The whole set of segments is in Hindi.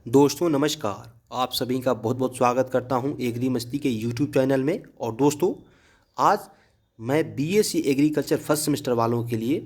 दोस्तों नमस्कार। आप सभी का बहुत बहुत स्वागत करता हूं एग्री मस्ती के यूट्यूब चैनल में। और दोस्तों आज मैं बीएससी एग्रीकल्चर फर्स्ट सेमेस्टर वालों के लिए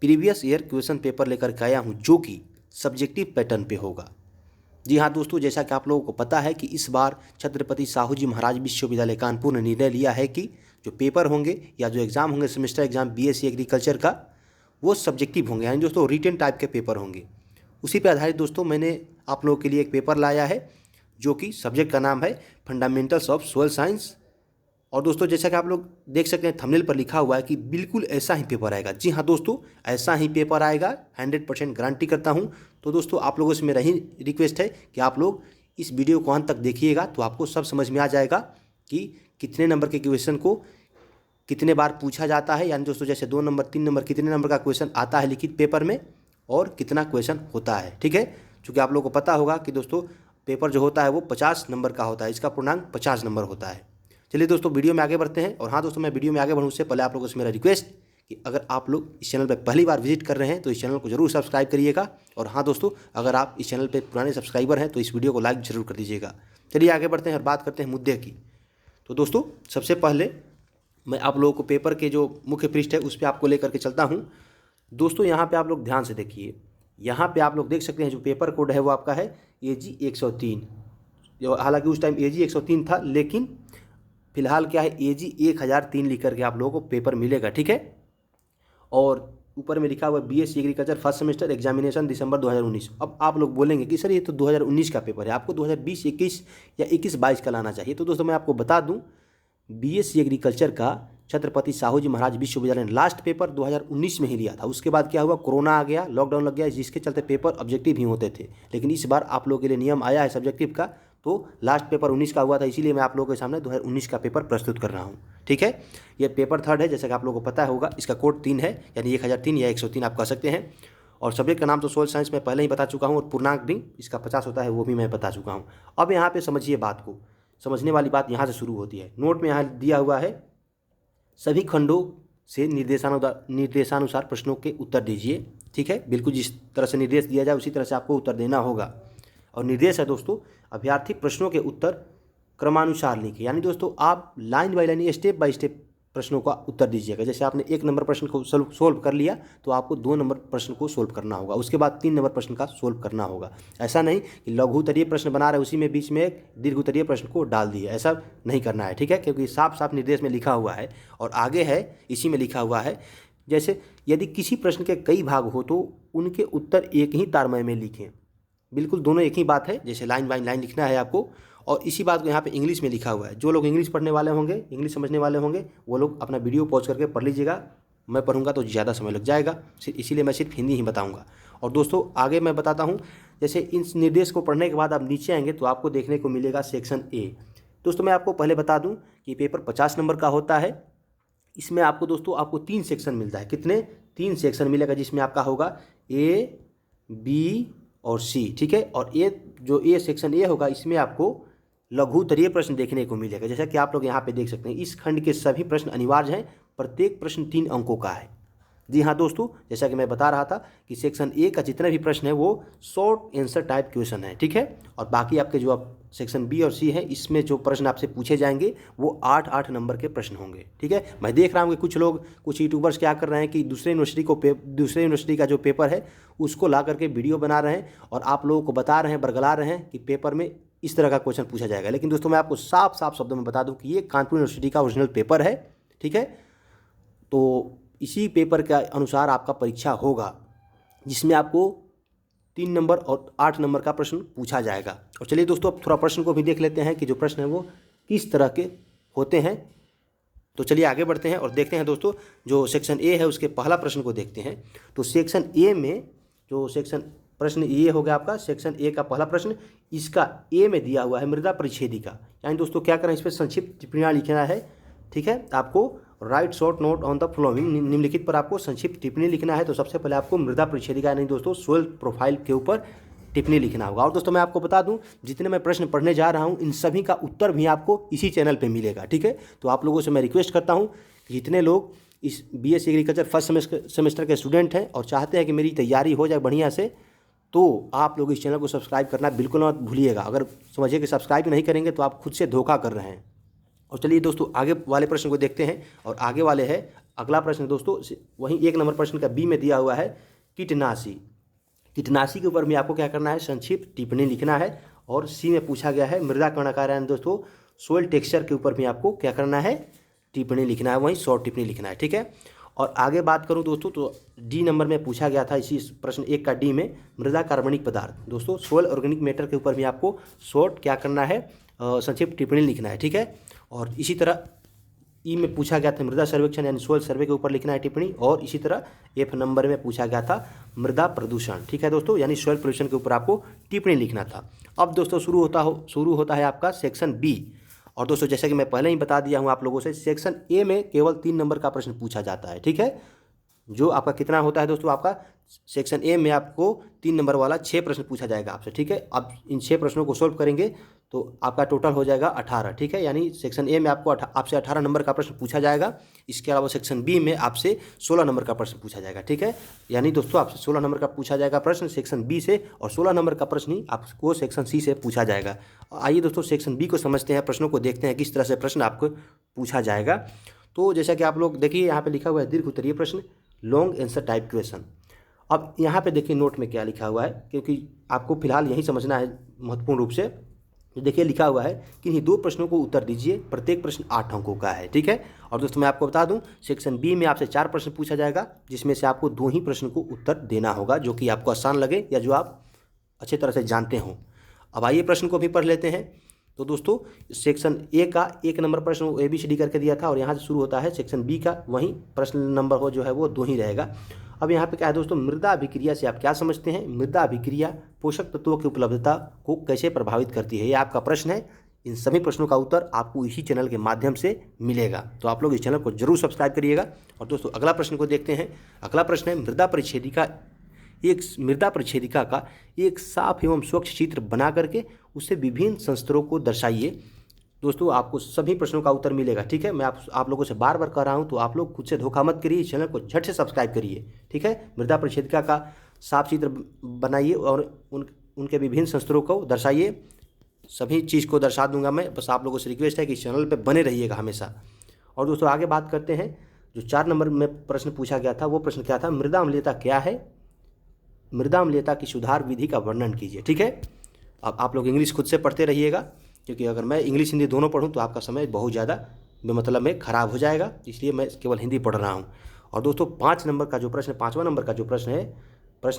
प्रीवियस ईयर क्वेश्चन पेपर लेकर के आया हूं, जो कि सब्जेक्टिव पैटर्न पे होगा। जी हाँ दोस्तों, जैसा कि आप लोगों को पता है कि इस बार छत्रपति साहू जी महाराज विश्वविद्यालय कानपुर ने निर्णय लिया है कि जो पेपर होंगे या जो एग्ज़ाम होंगे सेमेस्टर एग्ज़ाम बीएससी एग्रीकल्चर का, वो सब्जेक्टिव होंगे, यानी दोस्तों रिटन टाइप के पेपर होंगे। उसी पर आधारित दोस्तों मैंने आप लोगों के लिए एक पेपर लाया है, जो कि सब्जेक्ट का नाम है फंडामेंटल्स ऑफ सोयल साइंस। और दोस्तों जैसा कि आप लोग देख सकते हैं थंबनेल पर लिखा हुआ है कि बिल्कुल ऐसा ही पेपर आएगा। जी हाँ दोस्तों, ऐसा ही पेपर आएगा, 100% गारंटी करता हूँ। तो दोस्तों आप लोगों से मेरा ही रिक्वेस्ट है कि आप लोग इस वीडियो को अंत तक देखिएगा, तो आपको सब समझ में आ जाएगा कि कितने नंबर के क्वेश्चन को कितने बार पूछा जाता है। यानी दोस्तों जैसे 2 नंबर 3 नंबर कितने नंबर का क्वेश्चन आता है लिखित पेपर में और कितना क्वेश्चन होता है। ठीक है, क्योंकि आप लोगों को पता होगा कि दोस्तों पेपर जो होता है वो 50 नंबर का होता है, इसका पूर्णांक 50 नंबर होता है। चलिए दोस्तों वीडियो में आगे बढ़ते हैं। और हाँ दोस्तों, मैं वीडियो में आगे बढ़ूँ उससे पहले आप लोगों से मेरा रिक्वेस्ट कि अगर आप लोग इस चैनल पर पहली बार विजिट कर रहे हैं तो इस चैनल को जरूर सब्सक्राइब करिएगा। और हाँ दोस्तों, अगर आप इस चैनल पर पुराने सब्सक्राइबर हैं तो इस वीडियो को लाइक जरूर कर दीजिएगा। चलिए आगे बढ़ते हैं और बात करते हैं मुद्दे की। तो दोस्तों सबसे पहले मैं आप लोगों को पेपर के जो मुख्य पृष्ठ है उस पर आपको लेकर के चलता हूँ। दोस्तों यहाँ पे आप लोग ध्यान से देखिए, यहाँ पे आप लोग देख सकते हैं जो पेपर कोड है वो आपका है AG 103। जो हालांकि उस टाइम AG 103 था, लेकिन फिलहाल क्या है AG 1003 लिख करके आप लोगों को पेपर मिलेगा। ठीक है, और ऊपर में लिखा हुआ BSc agriculture first semester examination December 2019। अब आप लोग बोलेंगे कि सर ये तो 2019 का पेपर है, आपको 2020-21 या 21-22 का लाना चाहिए। तो दोस्तों मैं आपको बता दूं, बीएससी एग्रीकल्चर का छत्रपति साहू जी महाराज विश्वविद्यालय ने लास्ट पेपर 2019 में ही लिया था। उसके बाद क्या हुआ, कोरोना आ गया, लॉकडाउन लग गया, जिसके चलते पेपर ऑब्जेक्टिव ही होते थे। लेकिन इस बार आप लोगों के लिए नियम आया है सब्जेक्टिव का, तो लास्ट पेपर 19 का हुआ था, इसीलिए मैं आप लोगों के सामने 2019 का पेपर प्रस्तुत कर रहा हूँ। ठीक है, ये पेपर 3 है, जैसा कि आप लोगों को पता होगा। इसका कोड 3 है, यानी 1003 या 103 आप कह सकते हैं। और सब्जेक्ट का नाम तो सोयल साइंस में पहले ही बता चुका हूँ, और पूर्णांक भी इसका 50 होता है वो भी मैं बता चुका हूँ। अब यहाँ पे समझिए बात को, समझने वाली बात यहाँ से शुरू होती है। नोट में यहाँ दिया हुआ है, सभी खंडों से निर्देशानुसार प्रश्नों के उत्तर दीजिए। ठीक है, बिल्कुल जिस तरह से निर्देश दिया जाए उसी तरह से आपको उत्तर देना होगा। और निर्देश है दोस्तों, अभ्यर्थी प्रश्नों के उत्तर क्रमानुसार लिखें। यानी दोस्तों आप line by line step by step प्रश्नों का उत्तर दीजिएगा। जैसे आपने 1 नंबर प्रश्न को सोल्व कर लिया तो आपको 2 नंबर प्रश्न को सोल्व करना होगा, उसके बाद 3 नंबर प्रश्न का सोल्व करना होगा। ऐसा नहीं कि लघु उत्तरीय प्रश्न बना रहे उसी में बीच में एक दीर्घ उत्तरीय प्रश्न को डाल दिए, ऐसा नहीं करना है। ठीक है, क्योंकि साफ साफ निर्देश में लिखा हुआ है। और आगे है, इसी में लिखा हुआ है, जैसे यदि किसी प्रश्न के कई भाग हो तो उनके उत्तर एक ही तारतम्य में लिखें। बिल्कुल दोनों एक ही बात है, जैसे लाइन बाय लाइन लिखना है आपको। और इसी बात को यहाँ पे इंग्लिश में लिखा हुआ है। जो लोग इंग्लिश पढ़ने वाले होंगे, इंग्लिश समझने वाले होंगे, वो लोग अपना वीडियो पॉज करके पढ़ लीजिएगा। मैं पढ़ूंगा तो ज़्यादा समय लग जाएगा, इसीलिए मैं सिर्फ हिंदी ही बताऊंगा। और दोस्तों आगे मैं बताता हूँ, जैसे इन निर्देश को पढ़ने के बाद आप नीचे आएंगे तो आपको देखने को मिलेगा सेक्शन A। दोस्तों मैं आपको पहले बता दूँ कि पेपर 50 नंबर का होता है। इसमें आपको दोस्तों आपको 3 सेक्शन मिलता है। कितने? 3 सेक्शन मिलेगा, जिसमें आपका होगा A, B और C। ठीक है, और जो सेक्शन A होगा, इसमें आपको लघु उत्तरीय प्रश्न देखने को मिलेगा। जैसा कि आप लोग यहाँ पे देख सकते हैं, इस खंड के सभी प्रश्न अनिवार्य हैं, प्रत्येक प्रश्न 3 अंकों का है। जी हाँ दोस्तों, जैसा कि मैं बता रहा था कि सेक्शन A का जितना भी प्रश्न है वो शॉर्ट आंसर टाइप क्वेश्चन है। ठीक है, और बाकी आपके जो आप सेक्शन B और C है, इसमें जो प्रश्न आपसे पूछे जाएंगे वो 8-8 नंबर के प्रश्न होंगे। ठीक है, मैं देख रहा हूँ कि कुछ यूट्यूबर्स क्या कर रहे हैं कि दूसरे यूनिवर्सिटी का जो पेपर है उसको ला करके वीडियो बना रहे हैं और आप लोगों को बता रहे हैं, बरगला रहे हैं कि पेपर में इस तरह का क्वेश्चन पूछा जाएगा। लेकिन दोस्तों मैं आपको साफ साफ शब्दों में बता दूं कि ये कानपुर यूनिवर्सिटी का ओरिजिनल पेपर है। ठीक है, तो इसी पेपर के अनुसार आपका परीक्षा होगा, जिसमें आपको 3 नंबर और 8 नंबर का प्रश्न पूछा जाएगा। और चलिए दोस्तों अब थोड़ा प्रश्न को भी देख लेते हैं कि जो प्रश्न है वो किस तरह के होते हैं। तो चलिए आगे बढ़ते हैं और देखते हैं दोस्तों, जो सेक्शन A है उसके पहला प्रश्न को देखते हैं। तो सेक्शन A में जो प्रश्न ये हो गया आपका सेक्शन A का पहला प्रश्न। इसका A में दिया हुआ है मृदा परिच्छेदिका। यानी दोस्तों क्या करें, इस पर संक्षिप्त टिप्पणियाँ लिखना है। ठीक है, आपको right short note on the following, निम्नलिखित पर आपको संक्षिप्त टिप्पणी लिखना है। तो सबसे पहले आपको मृदा परिच्छेदिका यानी दोस्तों सोइल प्रोफाइल के ऊपर टिप्पणी लिखना होगा। और दोस्तों मैं आपको बता दूं, जितने मैं प्रश्न पढ़ने जा रहा हूं इन सभी का उत्तर भी आपको इसी चैनल पे मिलेगा। ठीक है, तो आप लोगों से मैं रिक्वेस्ट करता हूं कि जितने लोग इस बीएससी एग्रीकल्चर फर्स्ट सेमेस्टर के स्टूडेंट हैं और चाहते हैं कि मेरी तैयारी हो जाए बढ़िया से, तो आप लोग इस चैनल को सब्सक्राइब करना बिल्कुल मत भूलिएगा। अगर समझिए कि सब्सक्राइब नहीं करेंगे तो आप खुद से धोखा कर रहे हैं। और चलिए दोस्तों आगे वाले प्रश्न को देखते हैं। और आगे वाले है अगला प्रश्न दोस्तों, वहीं 1 नंबर प्रश्न का बी में दिया हुआ है कीटनाशी। कीटनाशी के ऊपर में आपको क्या करना है, संक्षिप्त टिप्पणी लिखना है। और सी में पूछा गया है मृदा कर्णकार यानी दोस्तों सोइल टेक्सचर के ऊपर भी आपको क्या करना है, टिप्पणी लिखना है, वहीं शॉर्ट टिप्पणी लिखना है, ठीक है। और आगे बात करूं दोस्तों तो डी नंबर में पूछा गया था इसी प्रश्न 1 का डी में मृदा कार्बनिक पदार्थ। दोस्तों सोइल ऑर्गेनिक मैटर के ऊपर भी आपको शॉर्ट क्या करना है, संक्षिप्त टिप्पणी लिखना है, ठीक है। और इसी तरह ई में पूछा गया था मृदा सर्वेक्षण यानी सोइल सर्वे के ऊपर लिखना है टिप्पणी। और इसी तरह एफ नंबर में पूछा गया था मृदा प्रदूषण, ठीक है दोस्तों, यानी सोइल पोल्यूशन के ऊपर आपको टिप्पणी लिखना था। अब दोस्तों शुरू होता है आपका सेक्शन बी। और दोस्तों जैसा कि मैं पहले ही बता दिया हूँ आप लोगों से, सेक्शन ए में केवल 3 नंबर का प्रश्न पूछा जाता है, ठीक है। जो आपका कितना होता है दोस्तों, आपका सेक्शन ए में आपको 3 नंबर वाला 6 प्रश्न पूछा जाएगा आपसे, ठीक है। अब इन 6 प्रश्नों को सोल्व करेंगे तो आपका टोटल हो जाएगा 18, ठीक है। यानी सेक्शन ए में आपको आपसे 18 नंबर का प्रश्न पूछा जाएगा। इसके अलावा सेक्शन बी में आपसे 16 नंबर का प्रश्न पूछा जाएगा, ठीक है। यानी दोस्तों आपसे 16 नंबर का पूछा जाएगा प्रश्न सेक्शन बी से, और 16 नंबर का प्रश्न ही आपको सेक्शन सी से पूछा जाएगा। आइए दोस्तों सेक्शन बी को समझते हैं, प्रश्नों को देखते हैं किस तरह से प्रश्न आपको पूछा जाएगा। तो जैसा कि आप लोग देखिए यहाँ पे लिखा हुआ है दीर्घ उत्तरीय प्रश्न, लॉन्ग आंसर टाइप क्वेश्चन। अब यहाँ पे देखिए नोट में क्या लिखा हुआ है, क्योंकि आपको फिलहाल यही समझना है महत्वपूर्ण रूप से। देखिए लिखा हुआ है कि इन्हीं 2 प्रश्नों को उत्तर दीजिए, प्रत्येक प्रश्न 8 अंकों का है, ठीक है। और दोस्तों मैं आपको बता दूं सेक्शन बी में आपसे 4 प्रश्न पूछा जाएगा, जिसमें से आपको 2 ही प्रश्न को उत्तर देना होगा, जो कि आपको आसान लगे या जो आप अच्छी तरह से जानते हों। अब आइए प्रश्न को भी पढ़ लेते हैं। तो दोस्तों सेक्शन ए का 1 नंबर प्रश्न ABCD करके दिया था, और यहाँ से शुरू होता है। सेक्शन बी का वहीं प्रश्न नंबर हो जो है वो 2 ही रहेगा। अब यहाँ पे क्या है दोस्तों, मृदा अभिक्रिया से आप क्या समझते हैं, मृदा अभिक्रिया पोषक तत्वों की उपलब्धता को कैसे प्रभावित करती है, ये आपका प्रश्न है। इन सभी प्रश्नों का उत्तर आपको इसी चैनल के माध्यम से मिलेगा, तो आप लोग इस चैनल को जरूर सब्सक्राइब करिएगा। और दोस्तों अगला प्रश्न को देखते हैं। अगला प्रश्न है मृदा परिच्छेदिका का एक साफ एवं स्वच्छ चित्र बना करके उससे विभिन्न संस्तरों को दर्शाइए। दोस्तों आपको सभी प्रश्नों का उत्तर मिलेगा, ठीक है। मैं आप लोगों से बार बार कह रहा हूं, तो आप लोग खुद से धोखा मत करिए, चैनल को झट से सब्सक्राइब करिए, ठीक है। मृदा परिच्छेदिका का साफ चित्र बनाइए और उनके विभिन्न संस्तरों को दर्शाइए। सभी चीज़ को दर्शा दूंगा मैं, बस आप लोगों से रिक्वेस्ट है कि इस चैनल पर बने रहिएगा हमेशा। और दोस्तों आगे बात करते हैं। जो 4 नंबर में प्रश्न पूछा गया था वो प्रश्न क्या था, मृदा अम्लीयता क्या है, मृदा अम्लीयता की सुधार विधि का वर्णन कीजिए, ठीक है। अब आप लोग इंग्लिश खुद से पढ़ते रहिएगा, क्योंकि अगर मैं इंग्लिश हिंदी दोनों पढ़ूं तो आपका समय बहुत ज़्यादा बेमतलब में ख़राब हो जाएगा, इसलिए मैं केवल हिंदी पढ़ रहा हूं। और दोस्तों 5 नंबर का जो प्रश्न, 5वां नंबर का जो प्रश्न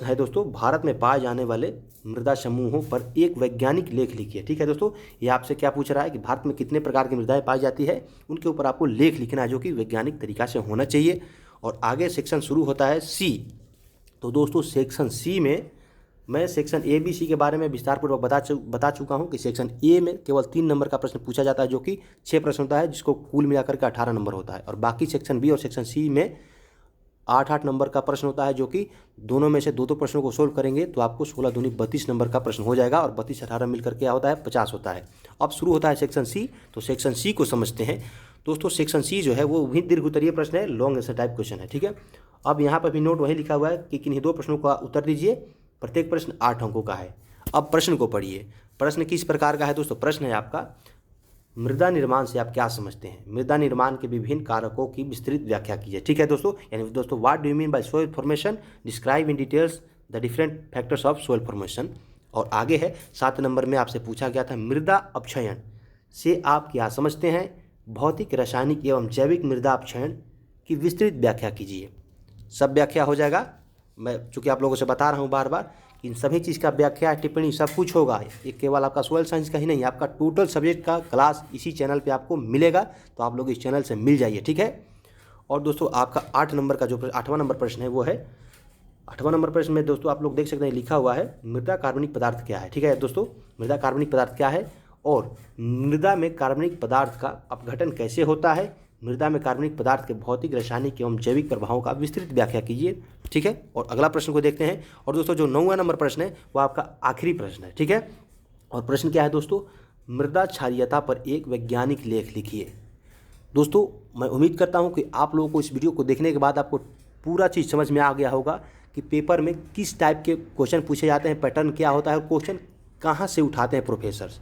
है दोस्तों, भारत में पाए जाने वाले मृदा समूहों पर एक वैज्ञानिक लेख लिखिए, ठीक है दोस्तों। ये आपसे क्या पूछ रहा है कि भारत में कितने प्रकार की मृदाएँ पाई जाती है, उनके ऊपर आपको लेख लिखना है, जो कि वैज्ञानिक तरीका से होना चाहिए। और आगे सेक्शन शुरू होता है सी। तो दोस्तों सेक्शन सी में मैं सेक्शन ABC के बारे में विस्तारपूर्वक बता चुका हूं कि सेक्शन ए में केवल 3 नंबर का प्रश्न पूछा जाता है, जो कि 6 प्रश्न होता है, जिसको कुल मिलाकर के 18 नंबर होता है। और बाकी सेक्शन बी और सेक्शन सी में 8-8 नंबर का प्रश्न होता है, जो कि दोनों में से 2-2 प्रश्नों को सोल्व करेंगे तो आपको 16 दूनी 32 नंबर का प्रश्न हो जाएगा। और 32-18 मिलकर क्या होता है, 50 होता है। अब शुरू होता है सेक्शन सी। तो सेक्शन सी को समझते हैं दोस्तों। सेक्शन सी जो है वो भी दीर्घ उत्तरीय प्रश्न है, लॉन्ग आंसर टाइप क्वेश्चन है, ठीक है। अब यहाँ पर भी नोट वही लिखा हुआ है कि किन्हीं 2 प्रश्नों का उत्तर दीजिए, प्रत्येक प्रश्न 8 अंकों का है। अब प्रश्न को पढ़िए। प्रश्न किस प्रकार का है दोस्तों, प्रश्न है आपका मृदा निर्माण से आप क्या समझते हैं, मृदा निर्माण के विभिन्न कारकों की विस्तृत व्याख्या कीजिए, ठीक है दोस्तों। यानी दोस्तों what do you mean by soil formation, describe in details the different factors of soil formation. और आगे है 7 नंबर में आपसे पूछा गया था मृदा अपक्षयन से आप क्या समझते हैं, भौतिक, रासायनिक एवं जैविक मृदा अपक्षयन की विस्तृत व्याख्या कीजिए। सब व्याख्या हो जाएगा। मैं चूँकि आप लोगों से बता रहा हूँ बार बार, इन सभी चीज़ का व्याख्या, टिप्पणी सब कुछ होगा। ये केवल आपका सोइल साइंस का ही नहीं, आपका टोटल सब्जेक्ट का क्लास इसी चैनल पे आपको मिलेगा, तो आप लोग इस चैनल से मिल जाइए, ठीक है। और दोस्तों आपका 8 नंबर का जो 8वां नंबर प्रश्न है वो है, 8वां नंबर प्रश्न में दोस्तों आप लोग देख सकते हैं लिखा हुआ है मृदा कार्बनिक पदार्थ क्या है, ठीक है दोस्तों। मृदा कार्बनिक पदार्थ क्या है और मृदा में कार्बनिक पदार्थ का अपघटन कैसे होता है, मृदा में कार्बनिक पदार्थ के भौतिक, रासायनिक एवं जैविक प्रभावों का विस्तृत व्याख्या कीजिए, ठीक है। और अगला प्रश्न को देखते हैं। और दोस्तों जो 9वां नंबर प्रश्न है वो आपका आखिरी प्रश्न है, ठीक है। और प्रश्न क्या है दोस्तों, मृदा क्षारीयता पर एक वैज्ञानिक लेख लिखिए। दोस्तों मैं उम्मीद करता हूं कि आप लोगों को इस वीडियो को देखने के बाद आपको पूरा चीज़ समझ में आ गया होगा कि पेपर में किस टाइप के क्वेश्चन पूछे जाते हैं, पैटर्न क्या होता है, क्वेश्चन कहाँ से उठाते हैं प्रोफेसर्स।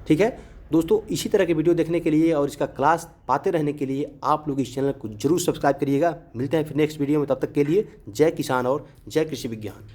ठीक है दोस्तों, इसी तरह के वीडियो देखने के लिए और इसका क्लास पाते रहने के लिए आप लोग इस चैनल को जरूर सब्सक्राइब करिएगा। मिलते हैं फिर नेक्स्ट वीडियो में, तब तक के लिए जय किसान और जय कृषि विज्ञान।